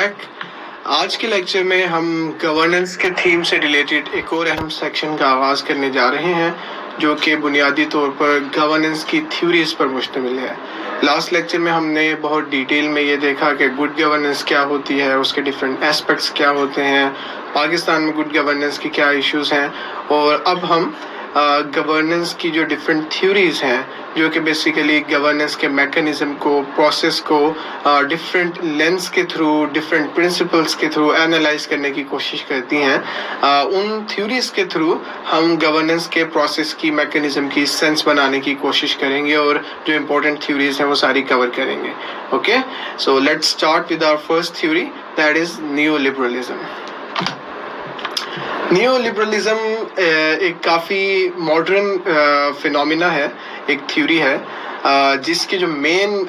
Back. آج کے lecture میں ہم گورننس کے تھیم سے ریلیٹڈ ایک اور اہم سیکشن کا آغاز کرنے جا رہے ہیں جو کہ بنیادی طور پر گورننس کی تھیوریز پر مشتمل ہے. لاسٹ لیکچر میں ہم نے بہت ڈیٹیل میں یہ دیکھا کہ گڈ گورننس کیا ہوتی ہے، اس کے ڈفرینٹ اسپیکٹس کیا ہوتے ہیں، پاکستان میں گڈ گورننس کی کیا ایشوز ہیں، اور اب ہم گورننس کی جو ڈفرینٹ تھیوریز ہیں جو کہ بیسیکلی گورننس کے میکنزم کو، پروسیس کو ڈفرینٹ لینس کے تھرو، ڈفرینٹ پرنسپلس کے تھرو اینالائز کرنے کی کوشش کرتی ہیں. ان تھیوریز کے تھرو ہم گورننس کے پروسیس کی، میکنزم کی سینس بنانے کی کوشش کریں گے اور جو امپورٹنٹ تھیوریز ہیں وہ ساری کور کریں گے. Okay, so let's start with our first theory, that is neoliberalism. Neoliberalism ایک کافی ماڈرن فینومینا ہے، ایک تھیوری ہے جس کے جو مین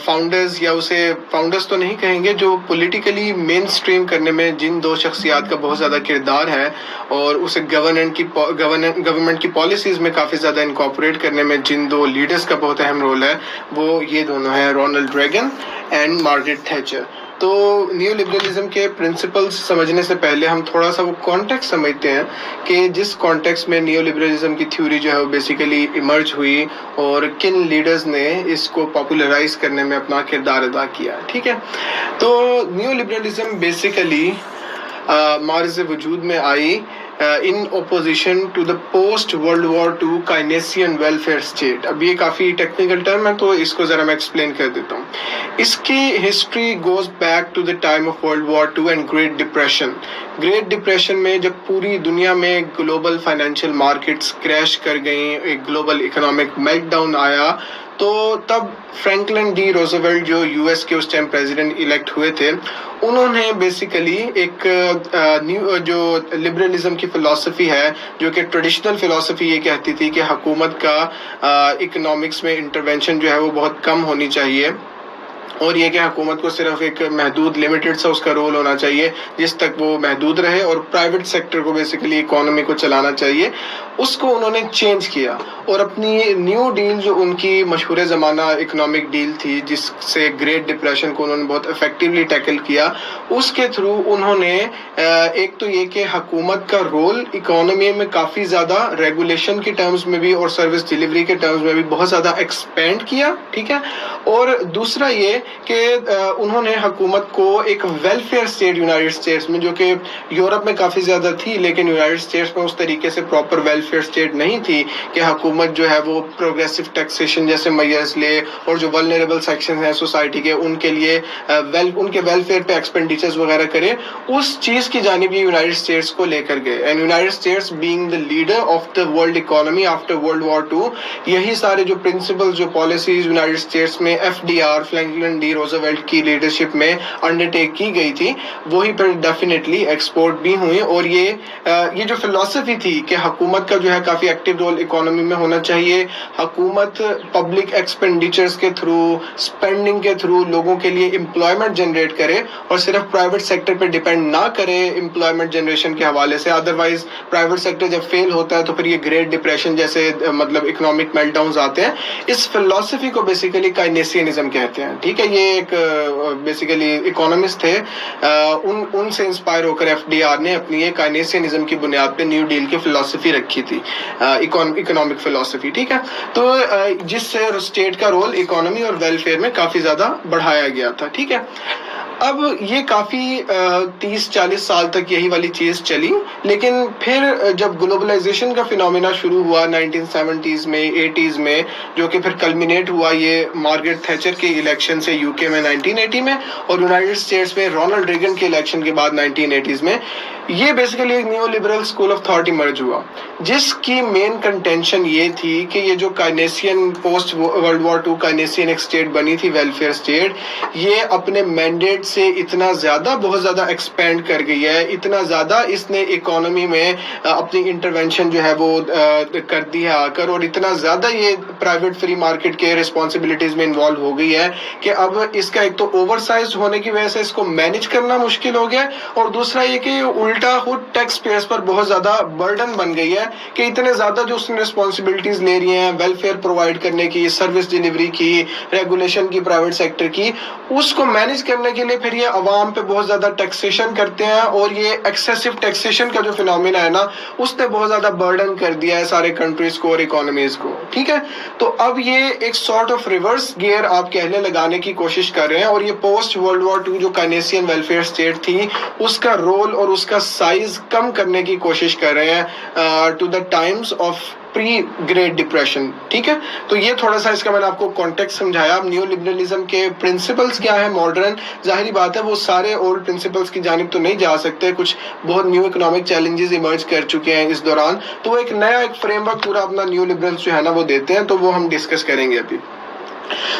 فاؤنڈرز، یا اسے فاؤنڈرز تو نہیں کہیں گے، جو پولیٹیکلی مین سٹریم کرنے میں جن دو شخصیات کا بہت زیادہ کردار ہے اور اسے گورنمنٹ کی پالیسیز میں کافی زیادہ انکارپوریٹ کرنے میں جن دو لیڈرز کا بہت اہم رول ہے، وہ یہ دونوں ہیں، Ronald Reagan and Margaret Thatcher. تو نیو لبرلزم کے پرنسپلز سمجھنے سے پہلے ہم تھوڑا سا وہ کانٹیکسٹ سمجھتے ہیں کہ جس کانٹیکسٹ میں نیو لبرلزم کی تھیوری جو ہے وہ بیسیکلی ایمرج ہوئی اور کن لیڈرز نے اس کو پاپولرائز کرنے میں اپنا کردار ادا کیا. ٹھیک ہے، تو نیو لبرلزم بیسیکلی معرض وجود میں آئی in opposition to the post World War II Keynesian welfare state. اب یہ کافی ٹیکنیکل ٹرم ہے تو اس کو ذرا میں ایکسپلین کر دیتا ہوں. اس کی history goes back to the time of world war two and great depression. Great depression میں جب پوری دنیا میں گلوبل فائنینشیل مارکیٹس کریش کر گئیں، ایک گلوبل اکنامک میلٹ ڈاؤن آیا، تو تب فرینکلن ڈی روزویلٹ جو یو ایس کے اس ٹائم پریزیڈنٹ الیکٹ ہوئے تھے، انہوں نے بیسیکلی ایک نیو جو لبرلزم کی فلسفی ہے، جو کہ ٹریڈیشنل فلسفی یہ کہتی تھی کہ حکومت کا اکنامکس میں انٹرونشن جو ہے وہ بہت کم ہونی چاہیے، اور یہ کہ حکومت کو صرف ایک محدود لمیٹڈ سا اس کا رول ہونا چاہیے جس تک وہ محدود رہے، اور پرائیویٹ سیکٹر کو بیسیکلی اکانومی کو چلانا چاہیے. اس کو انہوں نے چینج کیا اور اپنی نیو ڈیل جو ان کی مشہور زمانہ اکنامک ڈیل تھی، جس سے گریٹ ڈپریشن کو انہوں نے بہت افیکٹولی ٹیکل کیا، اس کے تھرو انہوں نے ایک تو یہ کہ حکومت کا رول اکانومی میں کافی زیادہ ریگولیشن کے ٹرمز میں بھی اور سروس ڈیلیوری کے ٹرمز میں بھی بہت زیادہ ایکسپینڈ کیا. ٹھیک ہے، اور دوسرا یہ کہ انہوں نے حکومت کو ایک ویلفیئر اسٹیٹ یونائٹڈ اسٹیٹس میں، جو کہ یورپ میں کافی زیادہ تھی لیکن یونائٹڈ اسٹیٹس میں اس طریقے سے پراپر ویلفیئر اسٹیٹ نہیں تھی کہ حکومت جو ہے وہ پروگریسو ٹیکسیشن جیسے میئرز لے اور جو ولنریبل سیکشن ہیں سوسائٹی کے، ان کے لیے ان کے ویلفیئر پہ ایکسپینڈیچرز وغیرہ کرے، اس چیز کی جانب یہ یونائٹڈ اسٹیٹس کو لے کر گئے. And United States being the leader of the world economy after world war two, یہی سارے جو پرنسپلز، جو پالیسیز یونائٹڈ اسٹیٹس میں F D R, Franklin D Roosevelt کی لیڈرشپ میں انڈرٹیک کی گئی تھی، وہی پر ڈیفینیٹلی ایکسپورٹ بھی ہوئی. اور یہ جو فلسفی تھی کہ حکومت کا جو ہے کافی ایکٹیو رول اکانومی میں ہونا چاہیے، حکومت پبلک ایکسپینڈیچرز کے تھرو، اسپینڈنگ کے تھرو لوگوں کے لیے امپلائمنٹ جنریٹ کرے اور صرف پرائیویٹ سیکٹر پہ ڈیپینڈ نہ کرے امپلائمنٹ جنریشن کے حوالے سے. ادروائز پرائیویٹ سیکٹر جب فیل ہوتا ہے تو پھر یہ گریٹ ڈپریشن جیسے مطلب اکنامک میلٹ ڈاؤنز آتے ہیں. اس فلسفی کو بیسیکلی کائنیسینزم کہتے ہیں. ٹھیک ہے، یہ ایک بیسیکلی اکانومسٹ تھے، ان سے انسپائر ہو کر ایف ڈی آر نے اپنی کائنیسینزم کی بنیاد پہ نیو ڈیل کی فلسفی رکھی تھی، اکنامک فلسفی. ٹھیک ہے، تو جس سے اسٹیٹ کا رول اکانومی اور ویلفیئر میں کافی زیادہ بڑھایا گیا تھا. ٹھیک ہے، اب یہ کافی 30-40 سال تک یہی والی چیز چلی، لیکن پھر جب گلوبلائزیشن کا فینومینا شروع ہوا 1970s میں 80s میں، جو کہ پھر کلمینیٹ ہوا یہ مارگریٹ تھیچر کے الیکشن سے یو کے میں 1980 میں، اور یونائٹڈ اسٹیٹس میں رونلڈ ریگن کے الیکشن کے بعد 1980s میں، یہ بیسیکلی ایک neo liberal school of thought emerge ہوا، جس کی مین کنٹینشن یہ تھی کہ یہ جو کائنیسین پوسٹ ورلڈ وار ٹو کائنیسین ایک اسٹیٹ بنی تھی، ویلفیئر اسٹیٹ، یہ اپنے مینڈیٹ سے اتنا زیادہ بہت زیادہ ایکسپینڈ کر گئی ہے، اتنا زیادہ اس نے اکانومی میں اپنی انٹرونشن جو ہے وہ کر دی ہے آ کر، اور اتنا زیادہ یہ پرائیویٹ فری مارکیٹ کے ریسپانسبلٹیز میں انوالو ہو گئی ہے کہ اب اس کا ایک تو اوور سائز ہونے کی وجہ سے اس کو مینج کرنا مشکل ہو گیا، اور دوسرا یہ کہ الٹا خود ٹیکس پیئرز پر بہت زیادہ برڈن بن گئی ہے کہ اتنے زیادہ جو اس نے ریسپانسبلٹیز لے رہی ہیں ویلفیئر پرووائڈ کرنے کی، سروس ڈیلیوری کی، ریگولیشن کی، پرائیویٹ سیکٹر کی، اس کو مینج کرنے کے لیے پھر یہ عوام پہ بہت زیادہ ٹیکسیشن کرتے ہیں، اور یہ ایکسیسو ٹیکسیشن کا جو فینومینا ہے نا، اس نے بہت زیادہ برڈن کر دیا ہے سارے کنٹریز کو اور اکانومیز کو، ٹھیک ہے؟ تو اب یہ ایک سارٹ آف ریورس گیئر آپ کہہ لیں لگانے کی کوشش کر رہے ہیں، اور یہ پوسٹ ورلڈ وار 2 جو کینیسین ویلفیئر اسٹیٹ تھی، اس کا رول اور اس کا سائز کم کرنے کی کوشش کر رہے ہیں to the times of pre great depression, ٹھیک ہے؟ تو یہ تھوڑا سا اس کا میں نے آپ کو کانٹیکٹ سمجھایا۔ اب نیو لبرلزم کے پرنسپلز کیا ہیں ماڈرن، ظاہری بات ہے وہ سارے اولڈ پرنسپلز کی جانب تو نہیں جا سکتے، کچھ بہت نیو اکنامک چیلنجز ایمرج کر چکے ہیں اس دوران، تو وہ ایک نیا ایک فریم ورک پورا اپنا نیو لبرلز جو ہے نا وہ دیتے ہیں، تو وہ ہم ڈسکس کریں گے ابھی۔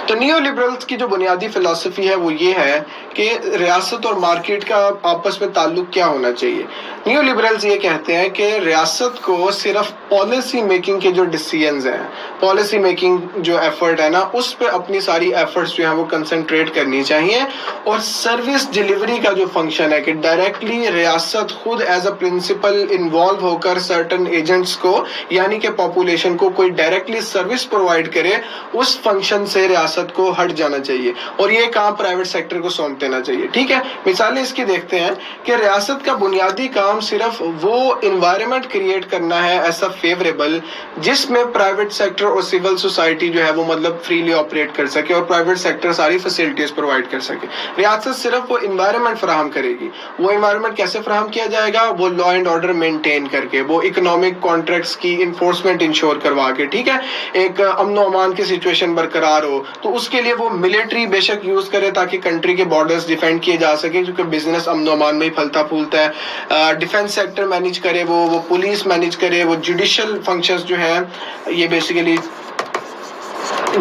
تو نیو لبرلز کی جو بنیادی فلسفی ہے وہ یہ ہے کہ ریاست اور مارکیٹ کا آپس میں تعلق کیا ہونا چاہیے۔ نیو لبرلز یہ کہتے ہیں کہ ریاست کو صرف پالیسی میکنگ کے جو ڈیسیژنز ہیں، پالیسی میکنگ جو ایفرٹ ہے نا، اس پہ اپنی ساری ایفرٹس جو ہیں وہ کنسنٹریٹ کرنی چاہیے، اور سروس ڈیلیوری کا جو فنکشن ہے کہ ڈائریکٹلی ریاست خود ایز اے پرنسپل انوالو ہو کر سرٹن ایجنٹس کو، یعنی کہ پاپولیشن کو کوئی ڈائریکٹلی سروس پرووائڈ کرے، اس فنکشن سے ریاست کو ہٹ جانا چاہیے، اور یہ کام پرائیویٹ سیکٹر کو سونپ دینا چاہیے، ٹھیک ہے؟ مثالیں اس کی دیکھتے ہیں کہ ریاست کا بنیادی کام صرف وہ انوائرمنٹ کریٹ کرنا ہے ایسا فیوریبل جس میں پرائیویٹ سیکٹر اور سول سوسائٹی جو ہے وہ مطلب فریلی آپریٹ کر سکے، اور پرائیویٹ سیکٹر ساری فیسلٹیز پرووائڈ کر سکے۔ ریاست صرف وہ انوائرمنٹ فراہم کرے گی۔ وہ انوائرمنٹ کیسے فراہم کیا جائے گا؟ وہ لا اینڈ آرڈر مینٹین کر کے، وہ اکنامک کانٹریکٹس کی انفورسمنٹ انشور کروا کے، ٹھیک ہے؟ ایک امن و امان کی سچویشن برقرار ہو، تو اس کے لیے وہ ملٹری بے شک یوز کرے تاکہ کنٹری کے بارڈرز ڈیفینڈ کیے جا سکے، کیونکہ بزنس امن و امان میں ہی پھلتا پھولتا ہے۔ ڈیفینس سیکٹر مینیج کرے، وہ پولیس مینیج کرے، وہ جوڈیشل فنکشنز جو ہیں، یہ basically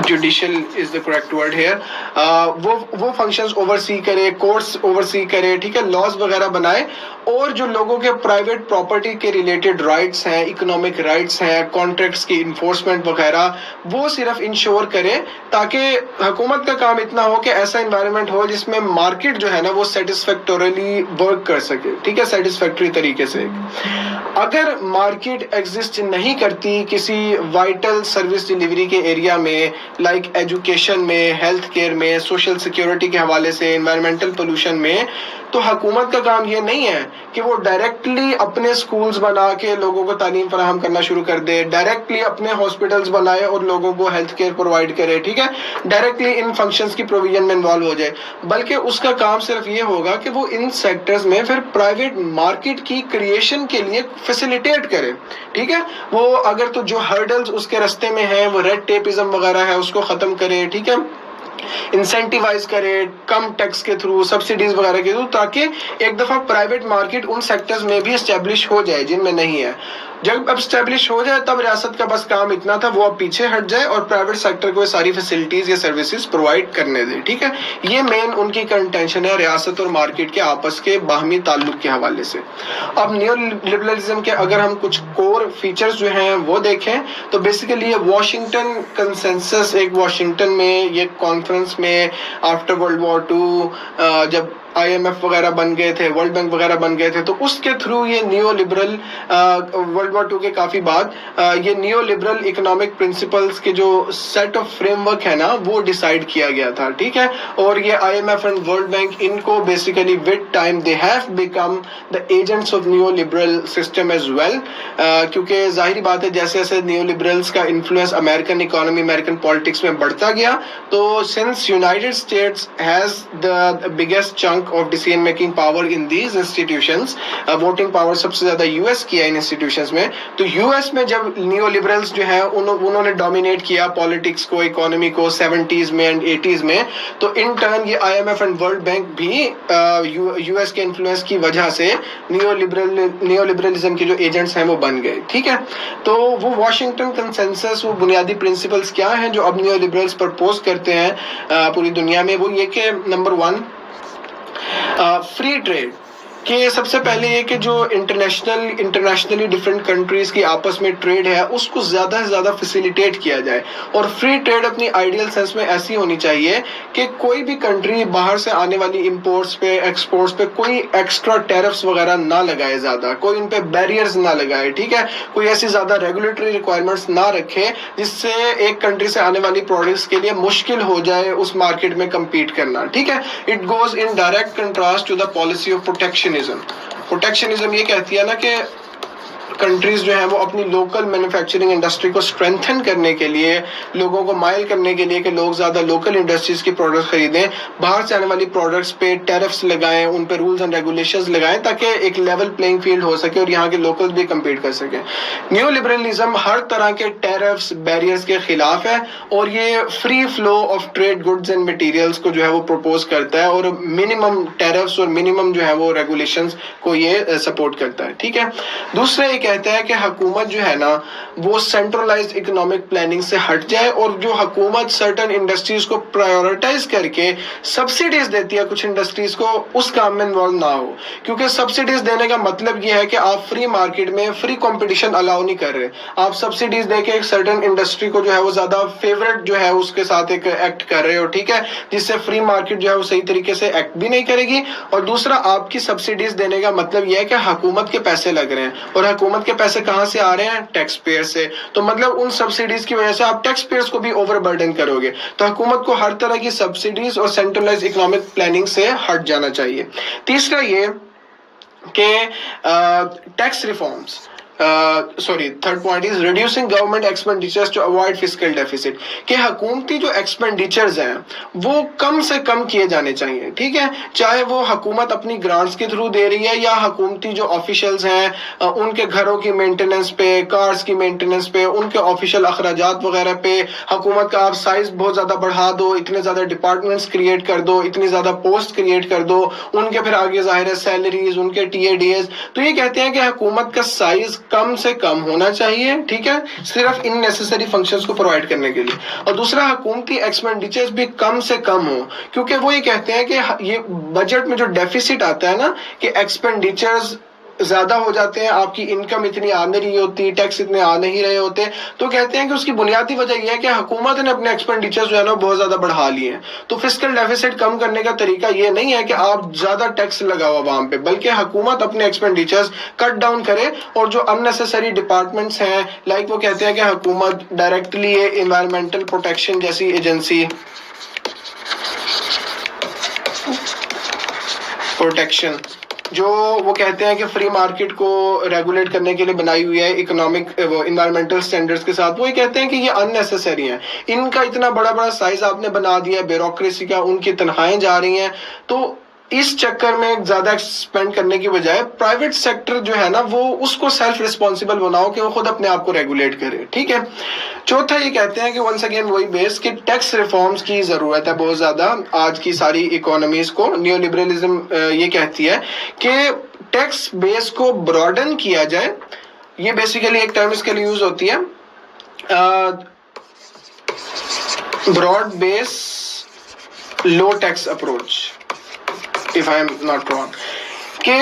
judicial is the correct word here, وہ فنکشنز اوورسی کرے، کورٹس اوورسی کرے، ٹھیک ہے؟ لاز وغیرہ بنائے، اور جو لوگوں کے پرائیویٹ پراپرٹی کے ریلیٹڈ رائٹس ہیں، اکنامک رائٹس ہیں، کانٹریکٹس کی انفورسمنٹ وغیرہ، وہ صرف انشور کرے، تاکہ حکومت کا کام اتنا ہو کہ ایسا انوائرمنٹ ہو جس میں مارکیٹ جو ہے نا وہ سیٹسفیکٹوریلی ورک کر سکے، ٹھیک ہے؟ سیٹسفیکٹری طریقے سے۔ اگر مارکیٹ ایگزسٹ نہیں کرتی کسی وائٹل سروس ڈیلیوری کے ایریا میں، لائک ایجوکیشن میں، ہیلتھ کیئر میں، سوشل سیکیورٹی کے حوالے سے، انوائرمنٹل پولوشن میں، تو حکومت کا کام یہ نہیں ہے کہ وہ ڈائریکٹلی اپنے سکولز بنا کے لوگوں کو تعلیم فراہم کرنا شروع کر دے، ڈائریکٹلی اپنے ہاسپٹلز بنائے اور لوگوں کو ہیلتھ کیئر پرووائڈ کرے، ٹھیک ہے؟ ڈائریکٹلی ان فنکشنز کی پروویژن میں انوالو ہو جائے، بلکہ اس کا کام صرف یہ ہوگا کہ وہ ان سیکٹرز میں پھر پرائیویٹ مارکیٹ کی کریشن کے لیے فیسیلیٹیٹ کرے، ٹھیک ہے؟ وہ اگر تو جو ہرڈلز اس کے رستے میں ہیں، وہ ریڈ ٹیپزم وغیرہ ہے، اس کو ختم کرے، ٹھیک ہے؟ انسینٹیوائز کرے کم ٹیکس کے تھرو، سبسڈیز وغیرہ کے تھرو، تاکہ ایک دفعہ پرائیویٹ مارکیٹ ان سیکٹرز میں بھی اسٹیبلش ہو جائے جن میں نہیں ہے۔ جب اب اسٹیبلش ہو جائے تب ریاست کا بس کام اتنا تھا، وہ اب پیچھے ہٹ جائے اور پرائیویٹ سیکٹر کو ساری فیسلٹیز یا سروسز پرووائڈ کرنے دے، ٹھیک ہے؟ یہ مین ان کی کنٹینشن ہے ریاست اور مارکیٹ کے آپس کے باہمی تعلق کے حوالے سے۔ اب نیو لبرلزم کے اگر ہم کچھ کور فیچرز جو ہیں وہ دیکھیں تو بیسیکلی یہ واشنگٹن کنسنسس، ایک واشنگٹن میں یہ کانفرنس میں آفٹر ورلڈ وار 2 جب IMF وغیرہ بن گئے تھے، ورلڈ بینک وغیرہ بن گئے تھے، تو اس کے تھرو یہ نیو لبرل ورلڈ وار 2 کے کافی بعد یہ نیو لبرل اکنامک پرنسپلز کے جو سیٹ آف فریم ورک ہے نا وہ ڈیسائیڈ کیا گیا تھا، ٹھیک ہے؟ اور یہ IMF اینڈ ورلڈ بینک ان کو basically with time they have become the agents of neoliberal system as well, کیونکہ ظاہری بات ہے جیسے جیسے نیو لبرلز کا influence American economy, American politics میں بڑھتا گیا، تو since United States has the biggest chunk of decision making power in these institutions، voting power سب سے زیادہ US کی ہے ان انسٹیٹیوشنز میں، تو US میں جب نیو لبرلز جو ہیں انہوں نے ڈومینیٹ کیا پالیٹکس کو، اکانومی کو 70s میں اینڈ 80s میں، تو ان ٹرن یہ IMF اینڈ ورلڈ بینک بھی US کے انفلوئنس کی وجہ سے نیو لبرلزم کے جو ایجنٹس ہیں وہ بن گئے، ٹھیک ہے؟ تو وہ واشنگٹن کنسنسس، وہ بنیادی پرنسپلز کیا ہیں جو اب نیو لبرلز پرپوز کرتے ہیں پوری دنیا میں؟ وہ یہ کہ نمبر 1 فری ٹریڈ، کہ سب سے پہلے یہ کہ جو انٹرنیشنلی ڈفرینٹ کنٹریز کی آپس میں ٹریڈ ہے اس کو زیادہ سے زیادہ فیسیلیٹیٹ کیا جائے، اور فری ٹریڈ اپنی آئیڈیل سینس میں ایسی ہونی چاہیے کہ کوئی بھی کنٹری باہر سے آنے والی امپورٹس پہ ایکسپورٹس پہ کوئی ایکسٹرا ٹیرفس وغیرہ نہ لگائے، زیادہ کوئی ان پہ بیریئرز نہ لگائے، ٹھیک ہے، کوئی ایسی زیادہ ریگولیٹری ریکوائرمنٹس نہ رکھے جس سے ایک کنٹری سے آنے والی پروڈکٹس کے لیے مشکل ہو جائے اس مارکیٹ میں کمپیٹ کرنا، ٹھیک ہے۔ It goes in direct contrast to the policy of protectionism یہ کہتی ہے نا کہ کنٹریز جو ہیں وہ اپنی لوکل مینوفیکچرنگ انڈسٹری کو اسٹرینتھن کرنے کے لیے، لوگوں کو مائل کرنے کے لیے کہ لوگ زیادہ لوکل انڈسٹریز کی پروڈکٹس خریدیں، باہر سے آنے والی پروڈکٹس پہ ٹیرفس لگائیں، ان پہ رولز اینڈ ریگولیشنز لگائیں تاکہ ایک لیول پلینگ فیلڈ ہو سکے اور یہاں کے لوکل بھی کمپیٹ کر سکیں۔ نیو لبرلزم ہر طرح کے ٹیرفس بیریئرز کے خلاف ہے، اور یہ free flow of trade goods and materials کو جو ہے وہ پروپوز کرتا ہے، اور منیمم ٹیرفس اور منیمم جو ہے وہ ریگولیشنز کو یہ سپورٹ کرتا ہے، ٹھیک ہے۔ دوسرا یہ کہتا ہے کہ حکومت جو ہے نا وہ سینٹرلائزڈ اکنامک پلاننگ سے ہٹ جائے، اور جو حکومت سرٹن انڈسٹریز کو پرائیورٹائز کر کے سبسڈیز دیتی ہے کچھ انڈسٹریز کو، اس کام میں انوالو نہ ہو، کیونکہ سبسڈیز دینے کا مطلب یہ ہے کہ آپ فری مارکیٹ میں فری کمپٹیشن الاؤ نہیں کر رہے، آپ سبسڈیز دے کے ایک سرٹن انڈسٹری کو جو ہے وہ زیادہ فیورٹ جو ہے اس کے ساتھ ایک ایکٹ کر رہے ہو، ٹھیک ہے، جس سے فری مارکیٹ جو ہے وہ صحیح طریقے سے ایکٹ بھی نہیں کرے گی۔ اور دوسرا، آپ کی سبسڈیز دینے کا مطلب یہ ہے کہ حکومت کے پیسے لگ رہے ہیں، اور حکومت کے پیسے کہاں سے آ رہے ہیں؟ ٹیکس پیئر سے، تو مطلب ان سبسڈیز کی وجہ سے آپ ٹیکس پیئرز کو بھی اوور برڈن کرو گے، تو حکومت کو ہر طرح کی سبسڈیز اور سینٹرلائز اکنامک پلاننگ سے ہٹ جانا چاہیے۔ تیسرا یہ کہ tax reforms third point is reducing government expenditures to avoid fiscal deficit, کہ حکومتی جو ایکسپینڈیچرز ہیں وہ کم سے کم کیے جانے چاہیے، ٹھیک ہے، چاہے وہ حکومت اپنی گرانٹس کے تھرو دے رہی ہے یا حکومتی جو آفیشلز ہیں ان کے گھروں کی مینٹیننس پہ، کارز کی مینٹیننس پہ، ان کے آفیشل اخراجات وغیرہ پہ حکومت کا آپ سائز بہت زیادہ بڑھا دو، اتنے زیادہ ڈپارٹمنٹس کریٹ کر دو، اتنی زیادہ پوسٹ کریٹ کر دو، ان کے پھر آگے ظاہر ہے سیلریز، ان کے ٹی اے ڈی ایز، تو یہ کہتے ہیں کہ حکومت کا سائز کم سے کم ہونا چاہیے، ٹھیک ہے، صرف ان نیسیسری فنکشنز کو پرووائڈ کرنے کے لیے۔ اور دوسرا، حکومتی ایکسپینڈیچرز بھی کم سے کم ہو، کیونکہ وہ یہ کہتے ہیں کہ یہ بجٹ میں جو ڈیفیسٹ آتا ہے نا کہ ایکسپینڈیچرز زیادہ ہو جاتے ہیں، آپ کی انکم اتنی آ نہیں ہوتی، ٹیکس اتنے آ نہیں رہے ہوتے، تو کہتے ہیں کہ اس کی بنیادی وجہ یہ ہے کہ حکومت نے اپنے ایکسپینڈیچر جو ہے نا بہت زیادہ بڑھا لیے ہیں۔ تو فسکل ڈیفیسٹ کم کرنے کا طریقہ یہ نہیں ہے کہ آپ زیادہ ٹیکس لگاؤ عوام پہ، بلکہ حکومت اپنے ایکسپینڈیچرز کٹ ڈاؤن کرے، اور جو ان نیسیسری ڈپارٹمنٹس ہیں، لائک وہ کہتے ہیں کہ حکومت ڈائریکٹلی انوائرمنٹل پروٹیکشن جیسی ایجنسی پروٹیکشن جو وہ کہتے ہیں کہ فری مارکیٹ کو ریگولیٹ کرنے کے لیے بنائی ہوئی ہے اکنامک انوائرمنٹل سٹینڈرڈز کے ساتھ، وہ یہ کہتے ہیں کہ یہ ان نیسیسری ہیں، ان کا اتنا بڑا بڑا سائز آپ نے بنا دیا ہے بیوروکریسی کا، ان کی تنخواہیں جا رہی ہیں، تو اس چکر میں زیادہ ایکسپینڈ کرنے کی بجائے پرائیویٹ سیکٹر جو ہے نا وہ اس کو سیلف ریسپانسبل بناؤ کہ وہ خود اپنے آپ کو ریگولیٹ کرے، ٹھیک ہے۔ چوتھا یہ کہتے ہیں کہ ونس اگین وہی بیس کہ ٹیکس ریفارمز کی ضرورت ہے بہت زیادہ آج کی ساری اکانومیز کو۔ نیو لبرلزم یہ کہتی ہے کہ ٹیکس بیس کو براڈن کیا جائے، یہ بیسیکلی ایک ٹرم اس کے لیے یوز ہوتی ہے broad base low tax approach, if I am not wrong، کہ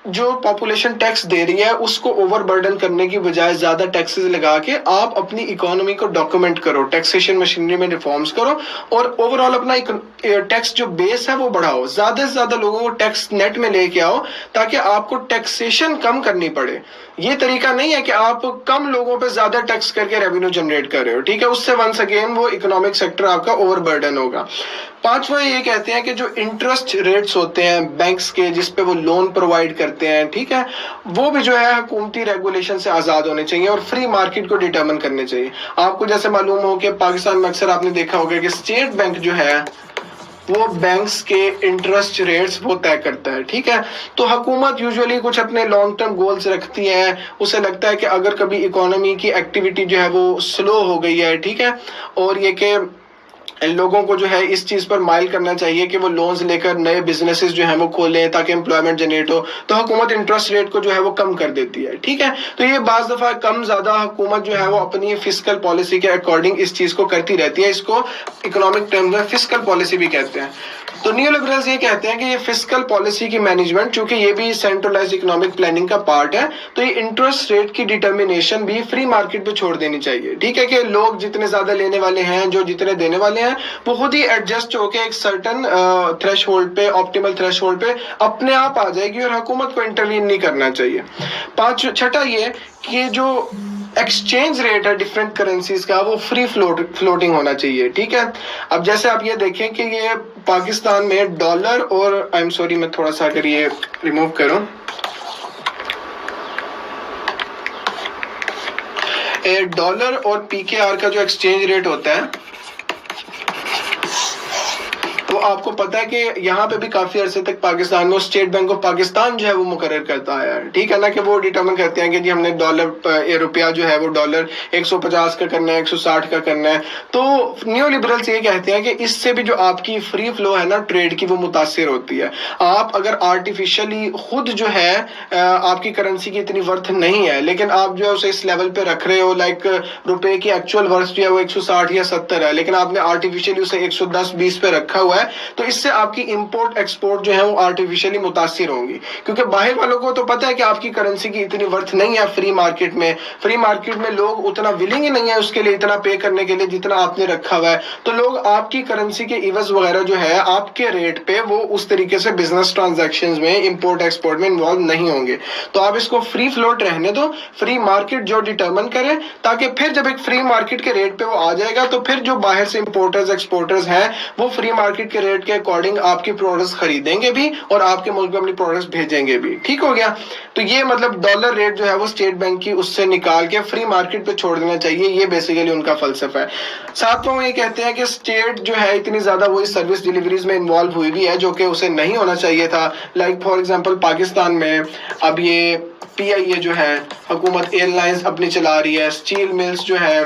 جو پاپولیشن ٹیکس دے رہی ہے اس کو اوور برڈن کرنے کی بجائے زیادہ ٹیکسز لگا کے آپ اپنی اکانومی کو ڈاکومنٹ کرو، ٹیکسیشن مشینری میں ریفارمز کرو، اور اوور آل اپنا ٹیکس جو بیس ہے وہ بڑھاؤ، زیادہ سے زیادہ لوگوں کو ٹیکس نیٹ میں لے کے آؤ تاکہ آپ کو ٹیکسیشن کم کرنی پڑے۔ یہ طریقہ نہیں ہے کہ آپ کم لوگوں پہ زیادہ ٹیکس کر کے ریونیو جنریٹ کر رہے ہو، ٹھیک ہے، اس سے ونس اگین وہ اکنامک سیکٹر آپ کا اوور برڈن ہوگا۔ پانچواں یہ کہتے ہیں کہ جو انٹرسٹ ریٹس ہوتے ہیں بینکس کے جس پہ وہ لون پرووائڈ کرتے ہیں، ٹھیک ہے، وہ بھی جو ہے حکومتی ریگولیشن سے آزاد ہونے چاہیے اور فری مارکیٹ کو ڈیٹرمن کرنے چاہیے۔ آپ کو جیسے معلوم ہو کہ پاکستان میں اکثر آپ نے دیکھا ہوگا کہ اسٹیٹ بینک جو ہے وہ بینکس کے انٹرسٹ ریٹس وہ طے کرتا ہے، ٹھیک ہے، تو حکومت یوزولی کچھ اپنے لانگ ٹرم گولز رکھتی ہے، اسے لگتا ہے کہ اگر کبھی اکانومی کی ایکٹیویٹی جو ہے وہ سلو ہو گئی ہے، ٹھیک ہے، اور یہ کہ لوگوں کو جو ہے اس چیز پر مائل کرنا چاہیے کہ وہ لونز لے کر نئے بزنسز جو ہیں وہ کھولیں تاکہ امپلائمنٹ جنریٹ ہو، تو حکومت انٹرسٹ ریٹ کو جو ہے وہ کم کر دیتی ہے، ٹھیک ہے، تو یہ بعض دفعہ کم زیادہ حکومت جو ہے وہ اپنی فسکل پالیسی کے اکارڈنگ اس چیز کو کرتی رہتی ہے، اس کو اکنامک ٹرمز میں فسکل پالیسی بھی کہتے ہیں۔ تو نیو لبرلز یہ کہتے ہیں کہ یہ فسکل پالیسی کی مینجمنٹ، چونکہ یہ بھی سینٹرلائز اکنامک پلاننگ کا پارٹ ہے، تو یہ انٹرسٹ ریٹ کی ڈیٹرمینیشن بھی فری مارکیٹ پہ چھوڑ دینی چاہیے. ٹھیک ہے کہ لوگ جتنے زیادہ لینے والے ہیں، جو جتنے دینے والے ہیں، وہ خود ہی ایڈجسٹ ہو کے ایک سرٹن تھریش ہولڈ پہ، آپٹیمل تھریش ہولڈ پہ اپنے آپ آ جائے گی، اور حکومت کو انٹروین نہیں کرنا چاہیے. چھٹا یہ کہ جو ایکسچینج ریٹ ہے ڈفرینٹ کرنسیز کا، وہ فری فلوٹنگ ہونا چاہیے. ٹھیک ہے. اب جیسے آپ یہ دیکھیں کہ یہ پاکستان میں ڈالر اور میں تھوڑا سا اگر یہ ریموو کروں، ڈالر اور پی کے آر کا جو ایکسچینج ریٹ ہوتا ہے، تو آپ کو پتا ہے کہ یہاں پہ بھی کافی عرصے تک پاکستان میں اسٹیٹ بینک آف پاکستان جو ہے وہ مقرر کرتا ہے. ٹھیک ہے نا، کہ وہ ڈیٹرمن کرتے ہیں کہ جی ہم نے ڈالر روپیہ جو ہے وہ ڈالر 150 کا کرنا ہے، 160 کا کرنا ہے. تو نیو لبرلز یہ کہتے ہیں کہ اس سے بھی جو آپ کی فری فلو ہے نا ٹریڈ کی، وہ متاثر ہوتی ہے. آپ اگر آرٹیفیشلی خود جو ہے آپ کی کرنسی کی اتنی ورتھ نہیں ہے، لیکن آپ جو ہے اسے اس لیول پہ رکھ رہے ہو، لائک روپے کی ایکچوئل ورتھ جو ہے وہ 160 یا 70 ہے، لیکن آپ نے آرٹیفیشلی اسے 110-20 پہ رکھا ہوا ہے، تو اس سے آپ کی امپورٹ ایکسپورٹ جو ہے وہ آرٹیفیشلی متاثر ہوں گی. کیونکہ باہر والوں کو تو پتا ہے کہ آپ کی کرنسی کی اتنی ورتھ نہیں ہے فری مارکیٹ میں لوگ اتنا ولنگ ہی نہیں ہے اس کے لیے اتنا پے کرنے کے لیے جتنا آپ نے رکھا ہوا ہے. تو لوگ آپ کی کرنسی کے ایوز وغیرہ جو ہے آپ کے ریٹ پہ، وہ اس طریقے سے بزنس ٹرانزیکشنز میں، امپورٹ ایکسپورٹ میں انوالو نہیں ہوں گے. تو آپ اس کو فری فلوٹ رہنے دو، فری مارکیٹ جو ڈیٹرمن کرے، تاکہ پھر جب ایک فری مارکیٹ کے ریٹ پہ وہ آ جائے گا، تو پھر جو باہر سے امپورٹرز ایکسپورٹرز ہیں، وہ فری مارکیٹ کے ریٹ کے اکارڈنگ آپ کی پروڈکٹس خریدیں گے بھی، اور آپ کے ملک میں اپنی پروڈکٹس بھیجیں گے بھی. ٹھیک ہو گیا. تو یہ مطلب ڈالر ریٹ جو ہے وہ اسٹیٹ بینک کی اس سے نکال کے فری مارکیٹ پہ چھوڑ دینا چاہیے. یہ بیسیکلی ان کا فلسفہ ہے. ساتھ میں یہ کہتے ہیں کہ اسٹیٹ جو ہے اتنی زیادہ وہی سروس ڈیلیوریز میں انوالو ہوئی بھی ہے، جو کہ اسے نہیں ہونا چاہیے تھا. لائک فار ایگزامپل پاکستان میں اب یہ پی آئی اے جو ہے، حکومت ایئر لائنز اپنی چلا رہی ہے، اسٹیل ملز جو ہے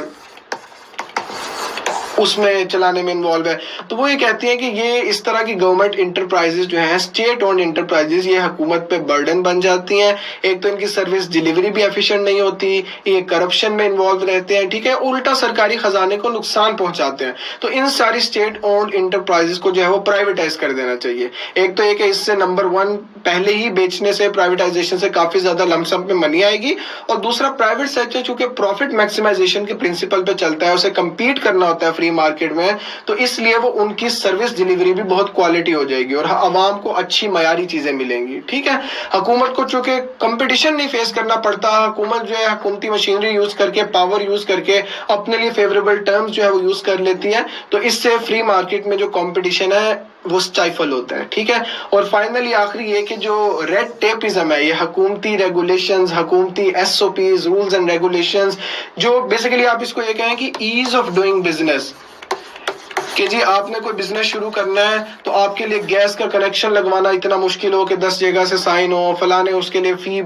اس میں چلانے میں انوالو ہے. تو وہ یہ کہتی ہیں کہ یہ اس طرح کی گورنمنٹ انٹرپرائزز جو ہیں، اسٹیٹ اونڈ انٹرپرائزز، یہ حکومت پہ برڈن بن جاتی ہیں. ایک تو ان کی سروس ڈیلیوری بھی ایفیشینٹ نہیں ہوتی، یہ کرپشن میں انوالو رہتے ہیں. ٹھیک ہے. الٹا سرکاری خزانے کو نقصان پہنچاتے ہیں. تو ان ساری اسٹیٹ اونڈ انٹرپرائزز کو جو ہے وہ پرائیویٹائز کر دینا چاہیے. ایک تو یہ کہ اس سے نمبر 1 پہلے ہی بیچنے سے، پرائیویٹائزیشن سے کافی زیادہ لم سم پہ منی آئے گی، اور دوسرا پرائیویٹ سیکٹر چونکہ پروفٹ میکسیمائزیشن کے پرنسپل پہ چلتا ہے، اسے کمپیٹ کرنا ہوتا ہے فری مارکیٹ میں، تو اس لیے وہ ان کی سروس ڈیلیوری بھی بہت کوالٹی ہو جائے گی، اور عوام کو اچھی معیاری چیزیں ملیں گی. ٹھیک ہے. حکومت کو چونکہ کمپٹیشن نہیں فیس کرنا پڑتا، حکومت جو ہے حکومتی مشینری یوز کر کے، پاور یوز کر کے اپنے لیے فیوریبل ٹرمز جو ہے وہ یوز کر لیتی ہے. تو اس سے فری مارکیٹ میں جو کمپٹیشن ہے وہ سٹائفل ہوتا ہے. ٹھیک ہے. اور فائنلی آخری یہ کہ جو ریڈ ٹیپزم ہے، یہ حکومتی ریگولیشنز، حکومتی S O Ps, rules and regulations, جو بیسیکلی آپ اس کو یہ کہیں کہ ایز آف ڈوئنگ بزنس، کہ جی آپ نے کوئی بزنس شروع کرنا ہے تو آپ کے لیے گیس کا کنیکشن لگوانا اتنا مشکل ہو کہ 10 جگہ سے سائن ہو، فلانے اس کے لیے فی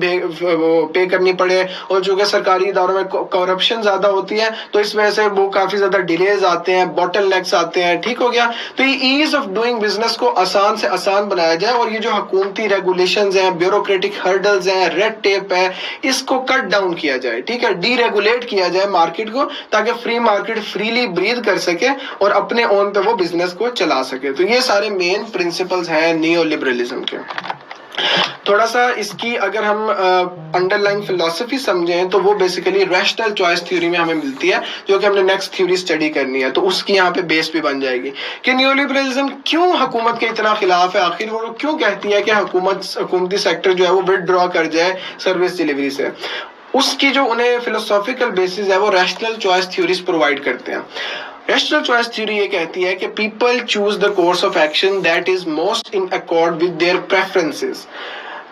پے کرنی پڑے، اور جو کہ سرکاری اداروں میں کرپشن زیادہ ہوتی ہے، تو اس وجہ سے وہ کافی زیادہ ڈیلیز آتے ہیں، باٹل نیکس آتے ہیں. ٹھیک ہو گیا. تو یہ ایز آف ڈوئنگ بزنس کو آسان سے آسان بنایا جائے، اور یہ جو حکومتی ریگولیشنز ہیں، بیوروکریٹک ہرڈلز ہیں، ریڈ ٹیپ ہے، اس کو کٹ ڈاؤن کیا جائے. ٹھیک ہے. ڈی ریگولیٹ کیا جائے مارکیٹ کو، تاکہ فری مارکیٹ فریلی بریتھ کر سکے اور اپنے اون پہ وہ بزنس کو چلا سکے. تو یہ سارے مین پرنسپلز ہیں نیو لبرلزم کے. تھوڑا سا اس کی اگر ہم انڈر لائن فلسفی سمجھیں تو وہ بیسیکلی ریشنل چوائس تھیوری میں ہمیں ملتی ہے، جو کہ ہم نے نیکسٹ تھیوری اسٹڈی کرنی ہے. تو اس کی یہاں پہ بیس بھی بن جائے گی کہ نیو لبرلزم کیوں حکومت کے اتنا خلاف ہے. آخر وہ کیوں کہتی ہے کہ حکومتی سیکٹر جو ہے وہ ود ڈرا کر جائے سروس ڈیلیوری سے. اس کی جو انہیں فلسافیکل بیسس ہے وہ ریشنل چوائس تھیوریز پرووائڈ کرتے ہیں. ریشنل چوائس تھیوری یہ کہتی ہے کہ people choose the course of action that is most in accord with their preferences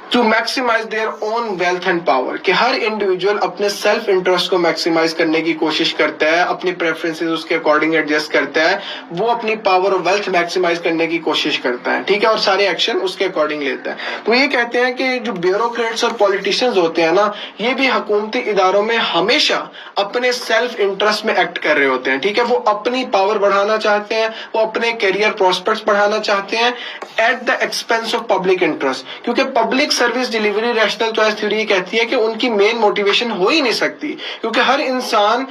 to maximize their own wealth and power. کہ ہر انڈیویجول اپنے سیلف انٹرسٹ کو میکسیمائز کرنے کی کوشش کرتا ہے، اپنی پریفرنسز اس کے اکارڈنگ ایڈجسٹ کرتا ہے، وہ اپنی پاور اور ویلتھ میکسیمائز کرنے کی کوشش کرتا ہے. ٹھیک ہے. اور سارے ایکشن اس کے اکارڈنگ لیتا ہے. تو یہ کہتے ہیں کہ جو بیوروکریٹس اور پولیٹیشینز ہوتے ہیں نا، یہ بھی حکومتی اداروں میں ہمیشہ اپنے سیلف انٹرسٹ میں ایکٹ کر رہے ہوتے ہیں. ٹھیک ہے. وہ اپنی پاور بڑھانا چاہتے ہیں، وہ اپنے کیریئر پراسپیکٹس بڑھانا چاہتے ہیں at the expense of public interest. کیونکہ public service delivery rational choice theory کہتی ہے کہ ان کی مین موٹیویشن ہو ہی نہیں سکتی، کیونکہ ہر انسان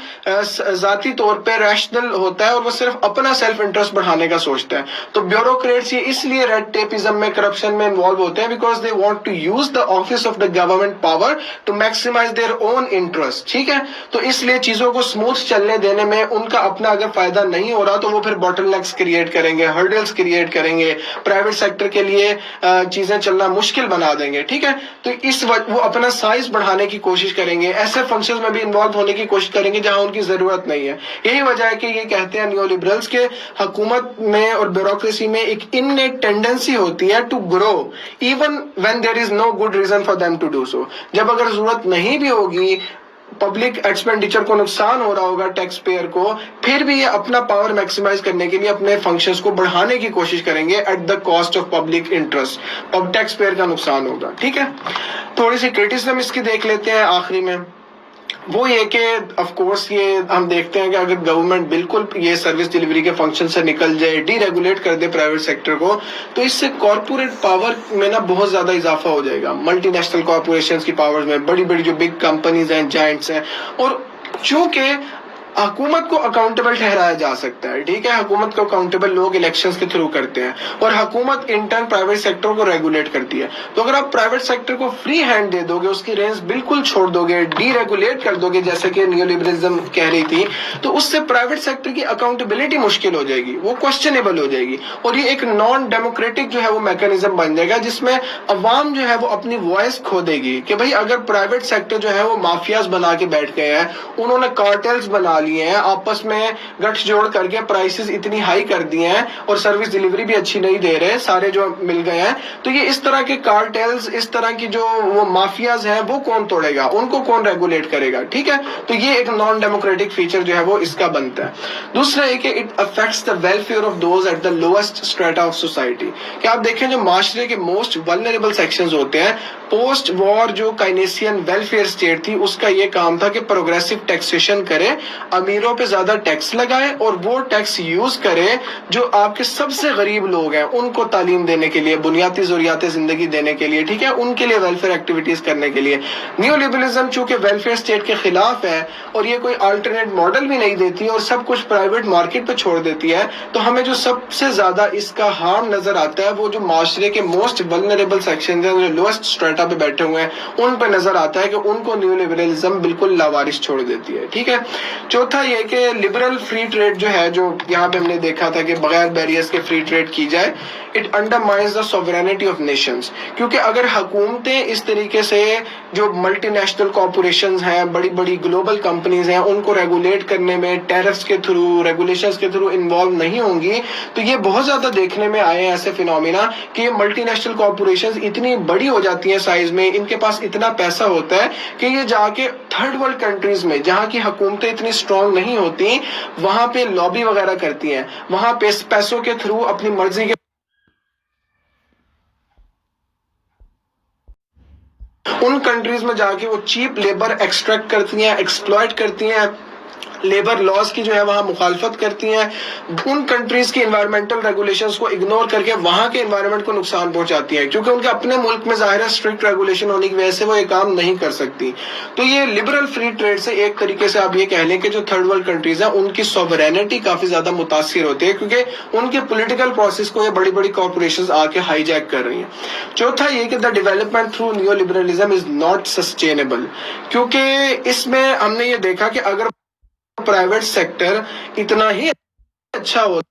ذاتی طور پہ ریشنل ہوتا ہے اور وہ صرف اپنا سیلف انٹرسٹ بڑھانے کا سوچتا ہے. تو بیوروکریٹس یہ اس لیے ریڈ ٹیپزم میں، کرپشن میں انوالو ہوتے ہیں because they want to use the office of the government power to maximize their own interest. ٹھیک ہے، تو اس لیے چیزوں کو اسموتھ چلنے دینے میں ان کا اپنا اگر فائدہ نہیں ہو رہا تو وہ پھر باٹل نیکس کریٹ کریں گے، ہرڈلز کریٹ کریں گے، پرائیویٹ سیکٹر کے لیے چیزیں چلنا مشکل بنا دیں گے. ٹھیک ہے، تو وہ اپنا سائز بڑھانے کی کوشش کریں گے، ایسے فنکشنز میں بھی انوالو ہونے کی کوشش کریں گے جہاں ان کی ضرورت نہیں ہے. یہی وجہ ہے کہ یہ کہتے ہیں نیو لبرلز کے حکومت میں اور بیوروکریسی میں ایک انیٹ ٹینڈنسی ہوتی ہے to grow even when there is no good reason for them to do so. جب اگر ضرورت نہیں بھی ہوگی، پبلک ایکسپینڈیچر کو نقصان ہو رہا ہوگا ٹیکس پیئر کو، پھر بھی یہ اپنا پاور میکسیمائز کرنے کے لیے اپنے فنکشنز کو بڑھانے کی کوشش کریں گے at the cost of public interest. اب ٹیکس پیئر کا نقصان ہوگا. ٹھیک ہے، تھوڑی سی کرٹیسزم اس کی دیکھ لیتے ہیں آخری میں. وہ یہ کہ آف کورس یہ ہم دیکھتے ہیں کہ اگر گورنمنٹ بالکل یہ سروس ڈیلیوری کے فنکشن سے نکل جائے، ڈی ریگولیٹ کر دے پرائیویٹ سیکٹر کو، تو اس سے کارپوریٹ پاور میں نا بہت زیادہ اضافہ ہو جائے گا. ملٹی نیشنل کارپوریشنز کی پاورز میں، بڑی بڑی جو بگ کمپنیز ہیں، جائنٹس ہیں، اور چونکہ حکومت کو اکاؤنٹیبل ٹھہرایا جا سکتا ہے. ٹھیک ہے، حکومت کو اکاؤنٹیبل لوگ الیکشنز کے تھرو کرتے ہیں اور حکومت انٹرن پرائیویٹ سیکٹر کو ریگولیٹ کرتی ہے. تو اگر آپ پرائیویٹ سیکٹر کو فری ہینڈ دے دو گے، اس کی رینج بالکل چھوڑ دو گے، ڈی ریگولیٹ کر دو گے جیسے کہ نیو لبرلزم کہہ رہی تھی، تو اس سے پرائیویٹ سیکٹر کی اکاؤنٹیبلٹی مشکل ہو جائے گی، وہ کوسچنیبل ہو جائے گی، اور یہ ایک نان ڈیموکریٹک جو ہے وہ میکانزم بن جائے گا جس میں عوام جو ہے وہ اپنی وائس کھو دے گی کہ بھائی اگر پرائیویٹ سیکٹر جو ہے وہ مافیاز بنا کے بیٹھ گئے ہیں، انہوں نے کارٹیلز بنا لیے ہیں، آپس میں گٹھ جوڑ کر کے پرائسز اتنی ہائی کر دی ہیں اور سروس ڈیلیوری بھی اچھی نہیں دے رہے، سارے جو مل گئے ہیں، تو یہ اس طرح کے کارٹیلز، اس طرح کی جو وہ مافیاز ہیں، وہ کون توڑے گا، ان کو کون ریگولیٹ کرے گا. ٹھیک ہے، تو یہ ایک نان ڈیموکریٹک فیچر جو ہے وہ اس کا بنتا ہے. دوسرا یہ کہ it affects the welfare of those at the lowest strata of society. کہ آپ دیکھیں جو معاشرے کے موسٹ ولنریبل سیکشنز ہوتے ہیں، پوسٹ وار جو کائنیسین ویلفیئر اسٹیٹ تھی، اس کا یہ کام تھا کہ پروگریسو ٹیکسیشن کرے، امیروں پہ زیادہ ٹیکس لگائے اور وہ ٹیکس یوز کرے جو آپ کے سب سے غریب لوگ ہیں ان کو تعلیم دینے کے لیے، بنیادی ضروریات زندگی دینے کے لیے. ٹھیک ہے، ان کے لیے ویلفیئر ایکٹیویٹیز کرنے کے لیے. نیو لبرلزم چونکہ ویلفیئر اسٹیٹ کے خلاف ہے اور یہ کوئی الٹرنیٹ ماڈل بھی نہیں دیتی اور سب کچھ پرائیویٹ مارکیٹ پہ چھوڑ دیتی ہے، تو ہمیں جو سب سے زیادہ اس کا ہارم نظر آتا ہے وہ جو معاشرے کے موسٹ ولنریبل سیکشن ہیں، جو لوئسٹ اسٹریٹا پہ بیٹھے ہوئے ہیں، ان پہ نظر آتا ہے کہ ان کو نیو لبرلزم بالکل لاوارث چھوڑ دیتی ہے. ٹھیک ہے، چوتھا یہ کہ لبرل فری ٹریڈ جو ہے، جو یہاں پہ ہم نے دیکھا تھا کہ بغیر بیریئرز کے فری ٹریڈ کی جائے، it undermines the sovereignty of nations. کیونکہ اگر حکومتیں اس طریقے سے جو ملٹی نیشنل کارپوریشنز ہیں، بڑی بڑی گلوبل کمپنیز ہیں، ان کو ریگولیٹ کرنے میں ٹیرفز کے تھرو، ریگولیشنز کے تھرو انوالو نہیں ہوں گی، تو یہ بہت زیادہ دیکھنے میں آئے ہیں ایسے فینومینا کہ یہ ملٹی نیشنل کارپوریشنز اتنی بڑی ہو جاتی ہیں سائز میں، ان کے پاس اتنا پیسہ ہوتا ہے کہ یہ جا کے تھرڈ ورلڈ کنٹریز میں جہاں کی حکومتیں اتنی اسٹرانگ نہیں ہوتی، وہاں پہ لابی وغیرہ کرتی ہیں، وہاں پیسوں کے تھرو اپنی مرضی کے ان کنٹریز میں جا کے وہ چیپ لیبر ایکسٹریکٹ کرتی ہیں، ایکسپلائٹ کرتی ہیں، لیبر لاز کی جو ہے وہاں مخالفت کرتی ہیں، ان کنٹریز کی انوائرمنٹل ریگولیشنز کو اگنور کر کے وہاں کے انوائرمنٹ کو نقصان پہنچاتی ہیں، کیونکہ ان کے اپنے ملک میں ظاہر ہے اسٹرکٹ ریگولیشن ہونے کی وجہ سے وہ یہ کام نہیں کر سکتی. تو یہ لبرل فری ٹریڈ سے ایک طریقے سے آپ یہ کہہ لیں کہ جو تھرڈ ورلڈ کنٹریز ہیں ان کی سوورینٹی کافی زیادہ متاثر ہوتی ہے، کیونکہ ان کے پولیٹیکل پروسیس کو یہ بڑی بڑی کارپوریشنز آ کے ہائی جیک کر رہی ہیں. چوتھا یہ کہ the development through neo liberalism is not sustainable. کیونکہ اس میں ہم نے یہ دیکھا کہ اگر پرائیویٹ سیکٹر اتنا ہی اچھا ہوتا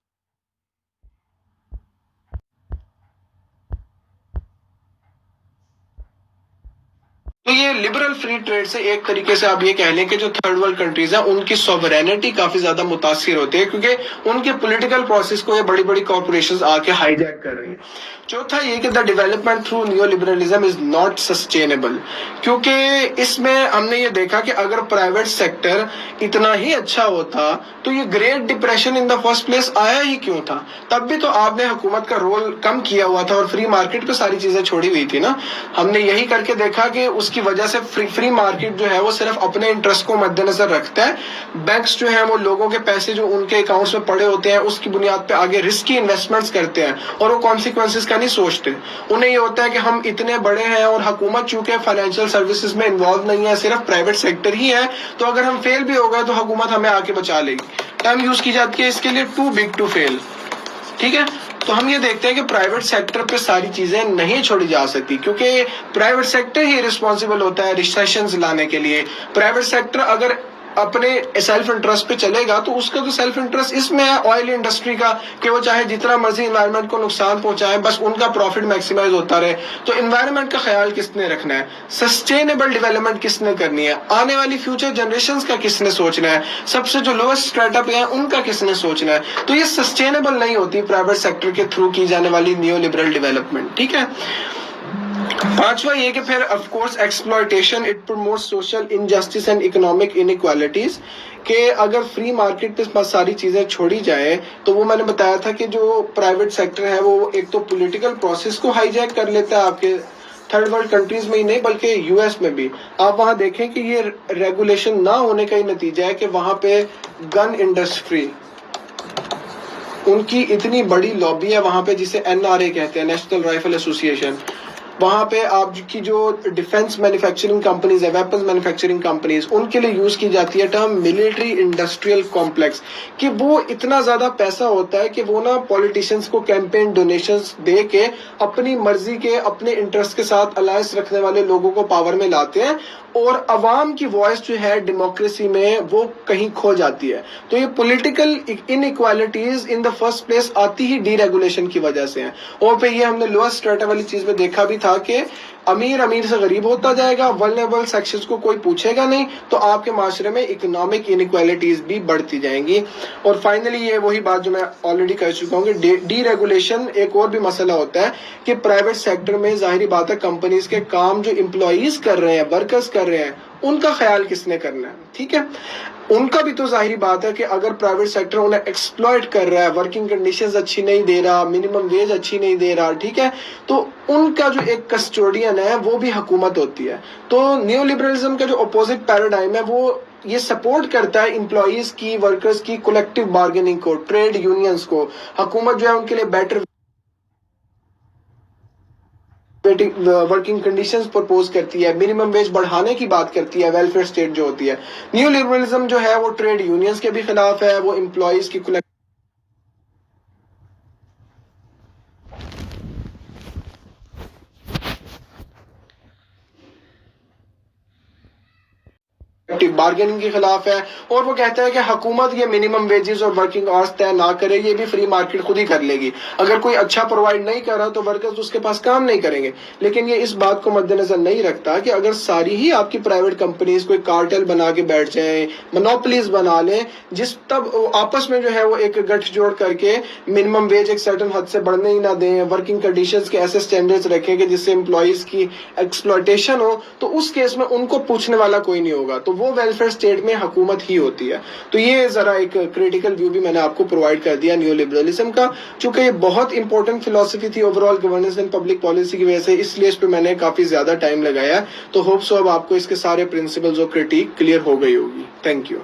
تو یہ لبرل فری ٹریڈ سے ایک طریقے سے آپ یہ کہہ لیں کہ جو تھرڈ ورلڈ کنٹریز ہیں ان کی سوورینٹی کافی زیادہ متاثر ہوتی ہے، کیونکہ ان کے پولیٹیکل پروسیس کو یہ بڑی بڑی کارپوریشنز آ کے ہائی جیک کر رہی ہیں. چوتھا یہ کہ the development through neo liberalism is not sustainable. کیونکہ اس میں ہم نے یہ دیکھا کہ اگر پرائیویٹ سیکٹر اتنا ہی اچھا ہوتا تو یہ great depression in the first place آیا ہی کیوں تھا؟ تب بھی تو آپ نے حکومت کا رول کم کیا ہوا تھا اور فری مارکیٹ پہ ساری چیزیں چھوڑی ہوئی تھی نا. ہم نے یہی کر کے دیکھا کہ اس کی وجہ وجہ سے فری مارکیٹ جو ہے وہ صرف اپنے انٹرسٹ کو مد نظر رکھتا ہے. بینکس جو ہیں وہ لوگوں کے پیسے جو ان کے اکاؤنٹس میں پڑے ہوتے ہیں اس کی بنیاد پہ آگے رسکی انویسٹمنٹس کرتے ہیں اور وہ کانسیکوینسز کا نہیں سوچتے. انہیں یہ ہوتا ہے کہ ہم اتنے بڑے ہیں اور حکومت چونکہ فائنینشیل سروسز میں انوالو نہیں ہے, صرف پرائیویٹ سیکٹر ہی ہے, تو اگر ہم فیل بھی ہو گئے تو حکومت ہمیں آ کے بچا لے گی. ٹرم یوز کی جاتی ہے اس کے لیے ٹو بگ ٹو فیل. ٹھیک ہے, تو ہم یہ دیکھتے ہیں کہ پرائیویٹ سیکٹر پہ ساری چیزیں نہیں چھوڑی جا سکتی کیونکہ پرائیویٹ سیکٹر ہی ریسپانسبل ہوتا ہے ریسیشنز لانے کے لیے. پرائیویٹ سیکٹر اگر اپنے سیلف انٹرسٹ پہ چلے گا تو اس کا تو سیلف انٹرسٹ اس میں ہے آئل انڈسٹری کا کہ وہ چاہے جتنا مرضی انوائرمنٹ کو نقصان پہنچائے, بس ان کا پروفٹ میکسیمائز ہوتا رہے. تو انوائرمنٹ کا خیال کس نے رکھنا ہے, سسٹینیبل ڈیولپمنٹ کس نے کرنی ہے, آنے والی فیوچر جنریشنز کا کس نے سوچنا ہے, سب سے جو لوئسٹ اسٹارٹ اپ ہیں ان کا کس نے سوچنا ہے. تو یہ سسٹینیبل نہیں ہوتی پرائیویٹ سیکٹر کے تھرو کی جانے والی نیو لبرل ڈیولپمنٹ. ٹھیک ہے, پانچواں یہ کہ پھر of course exploitation it promotes social injustice and economic inequalities, کہ اگر فری مارکیٹ پہ ساری چیزیں چھوڑی جائیں تو وہ میں نے بتایا تھا کہ جو پرائیویٹ سیکٹر ہے وہ ایک تو پولیٹیکل پروسیس کو ہائی جیک کر لیتا ہے, آپ کے تھرڈ ورلڈ کنٹریز میں ہی نہیں بلکہ یو ایس میں بھی. آپ وہاں دیکھیں کہ یہ ریگولیشن نہ ہونے کا ہی نتیجہ ہے کہ وہاں پہ گن انڈسٹری ان کی اتنی بڑی لابی ہے وہاں پہ جسے NRA کہتے ہیں, نیشنل رائفل ایسوسی ایشن. وہاں پہ آپ کی جو ڈیفنس مینوفیکچرنگ کمپنیز ہے, ویپنز مینوفیکچرنگ کمپنیز, ان کے لیے یوز کی جاتی ہے ٹرم ملٹری انڈسٹریل کمپلیکس, کہ وہ اتنا زیادہ پیسہ ہوتا ہے کہ وہ نا پولیٹیشنز کو کیمپین ڈونیشنز دے کے اپنی مرضی کے اپنے انٹرسٹ کے ساتھ الائنس رکھنے والے لوگوں کو پاور میں لاتے ہیں اور عوام کی وائس جو ہے ڈیموکریسی میں وہ کہیں کھو جاتی ہے. تو یہ political inequalities in the first place آتی ہی ڈی ریگولیشن کی وجہ سے ہیں. اور پہ یہ ہم نے لوئسٹ اسٹریٹا والی چیز میں دیکھا بھی تھا کہ امیر سے غریب ہوتا جائے گا, ولنریبل سیکشنز کو کوئی پوچھے گا نہیں, تو آپ کے معاشرے میں اکنامک انیکوالٹیز بھی بڑھتی جائیں گی. اور فائنلی یہ وہی بات جو میں آلریڈی کہہ چکا ہوں کہ ڈی ریگولیشن ایک اور بھی مسئلہ ہوتا ہے کہ پرائیویٹ سیکٹر میں ظاہری بات ہے کمپنیز کے کام جو امپلائیز کر رہے ہیں, ورکرز کر رہے ہیں, ان کا خیال کس نے کرنا ہے. ٹھیک ہے, ان کا بھی تو ظاہری بات ہے کہ اگر پرائیویٹ سیکٹر انہیں ایکسپلائٹ کر رہا ہے, ورکنگ کنڈیشنز اچھی نہیں دے رہا, منیمم ویج اچھی نہیں دے رہا, ٹھیک ہے, تو ان کا جو ایک کسٹوڈین ہے وہ بھی حکومت ہوتی ہے. تو نیو لبرلزم کا جو اپوزٹ پیراڈائم ہے وہ یہ سپورٹ کرتا ہے امپلائیز کی, ورکرز کی کولیکٹیو بارگیننگ کو, ٹریڈ یونینز کو. حکومت جو ہے ان کے لیے بیٹر ورکنگ کنڈیشنز پرپوز کرتی ہے, منیمم ویج بڑھانے کی بات کرتی ہے, ویلفیئر اسٹیٹ جو ہوتی ہے. نیو لبرلزم جو ہے وہ ٹریڈ یونینز کے بھی خلاف ہے, وہ امپلائیز کی بارگیننگ کے خلاف ہے, اور وہ کہتا ہے کہ حکومت یہ منیمم ویجز اور ورکنگ آورز طے نہ کرے, یہ بھی فری مارکیٹ خود ہی کر لے گی. اگر کوئی اچھا پرووائڈ نہیں کر رہا تو ورکرز اس کے پاس کام نہیں کریں گے. لیکن یہ اس بات کو مد نظر نہیں رکھتا کہ اگر ساری ہی آپ کی پرائیویٹ کمپنیز کوئی کارٹل بنا کے بیٹھ جائیں, منوپلیز بنا لیں, جس تب آپس میں جو ہے وہ ایک گٹھ جوڑ کر کے منیمم ویج ایک سرٹن حد سے بڑھنے ہی نہ دیں, ورکنگ کنڈیشنز کے ایسے سٹینڈرڈز رکھیں کہ جس سے امپلائیز کی ایکسپلائٹیشن ہو, تو اس کیس میں ان کو پوچھنے والا کوئی نہیں ہوگا. تو وہ ویلفیئر اسٹیٹ میں حکومت ہی ہوتی ہے. تو یہ ذرا ایک کریٹیکل ویو بھی میں نے آپ کو پرووائڈ کر دیا نیو لبرلزم کا, چونکہ یہ بہت امپورٹنٹ فلسفی تھی over all governance and public policy کی وجہ سے, اس لیے اس پہ میں نے کافی زیادہ ٹائم لگایا. تو ہوپ سو اب آپ کو اس کے سارے پرنسپلز اور کرٹیک کلیئر ہو گئی ہوگی. Thank you.